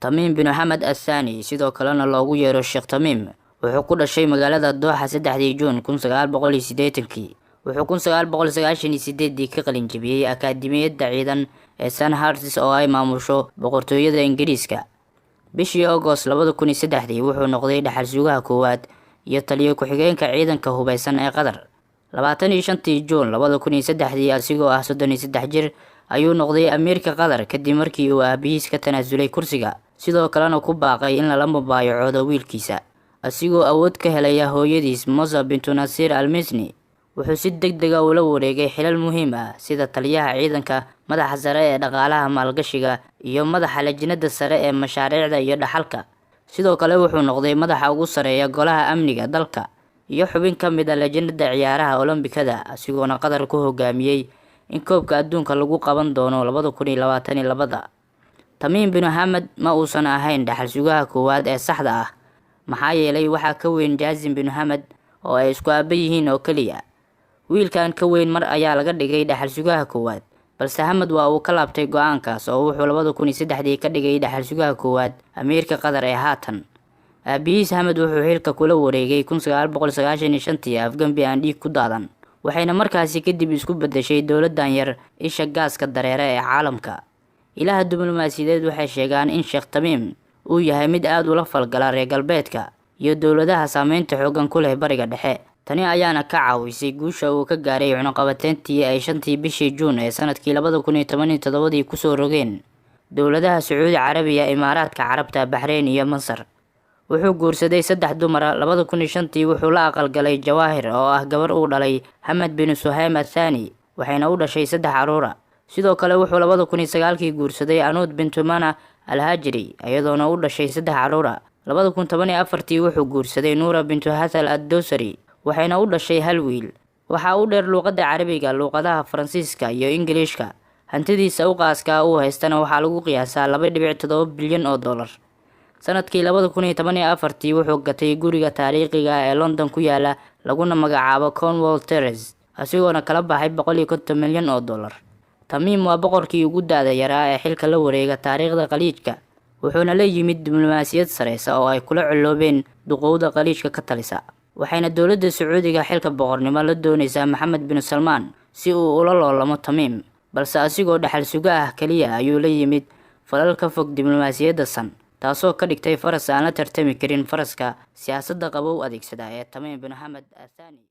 Tamiim bin Mohamed Al-Thani sidoo kalena loogu yeero Sheekh Tamiim wuxuu ku dhashay magaalada Dooxa 3 Juun 1980. Wuxuu 1998 ka qalin jabiyay Akaademiyadda Ciidan ee Sandhurst oo ay maamusho boqortooyada Ingiriiska. Bishii August 2003 wuxuu noqday dhaxal sugaha koowaad iyo taliye ku-xigeenka ciidanka hubeysan ee Qatar. 25 Juun 2003 asigoo ah 33 jir ayuu noqday amiirka Qatar kadib markii uu aabihiis ka tanaasulay kursiga, sidoo kalena ku baaqay in la mubaayaco wiilkiisa. Asigoo awood ka helaya hooyadiis Moza bintu Nasir Al-Misni, wuxuu si degdeg ah ula wareegay xilal muhiim ah sida taliyaha ciidanka, madaxa sare ee dhaqaalaha maalgashiga iyo madaxa lajnada sare ee mashaariicda iyo dhaxalka. Sidoo kale wuxuu noqday madaxa ugu sareeya golaha amniga dalka iyo xubin ka mid ah lajnada ciyaaraha Olombikada, asigoona Qatar ku hogaamiyay in koobka adduunka lagu qaban doono 2022. Tamiim bin Mohamed ma uusan ahayn dhaxal sugaha koowaad ee saxda ah, maxaa yeelay waxaa ka weyn Jasim bin Mohamed oo ay isku aaba yihiin oo kaliya. Wiilkan ka weyn mar ayaa laga dhigay dhaxal sugaha koowaad, balse Mohamed waa uu ka laabtay go'aankaas oo wuxuu 2003 ka dhigay dhaxal sugaha koowaad amiirka Qatar ee haatan. Aabihiis Mohamed wuxuu xilka kula wareegay 1995 Afgambi aan dhiig ku daadan, waxayna markaasi kadib isku bedeshay dowladan yar isha gaaska dareere ee caalamka. Ilaha diblomaasiyadeed waxay sheegaan in Sheekh Tamiim uu yahay mid aad ula falgala reer galbeedka iyo dowladaha saameynta xooggan ku leh Bariga Dhexe. Tani ayaana ka caawisay guusha uu ka gaaray cunaqabateyntii ay 5 bishii Juun ee sanadkii 2017 ku soo rogeen dowladaha Sacuudi Carabiya, Imaaraadka Carabta, Bahrain iyo Masar. Wuxuu guursaday 3 dumar. 2005 wuxuu la aqal galay Jawahir oo ah gabar uu dhalay Hamad bin Suhaim Al-Thani, waxayna u dhashay 3 caruur. Sidoo kale wuxuu 2009 guursaday Anud bintu Mana Al-Hajri iyadoona u dhashay 3 caruur. 2014 wuxuu guursaday Noura bintu Hathal Ad-Dawsari, waxayna u dhashay 1 wiil. Waxa uu dheer luqadda Carabiga, luqadaha Faransiiska iyo Ingiriiska. Hantidiisa u qaaska uu haystana waxaa lagu qiyaasaa 2.7 bilyan oo dollar. Sanadkii 2014 wuxuu gatay guriga taariikhiga ee London ku yaala laguna magacaabo Cornwall Terrace, asigoona kala baxay 150 milyan oo dollar. Tamiim waa boqorkii ugu daada yaraa ee xilka la wareega taariikhda Khaliijka, wuxuuna la yimid diblomaasiyad sareysa oo ay kula coloobeen duqowda Khaliijka ka talisa. Waxayna dowladda Sacuudiga xilka boqornimo la doonaysaa Mohammed bin Salman si uu ula loolamo Tamiim, balse asigoo dhaxal suga ah kaliya ayuu la yimid falal ka fog diblomaasiyadda san, taasoo ka dhigtay faras aan la tartami karin faraska siyaasadda qabow adeegsada ee Tamiim bin Mohamed Al-Thani.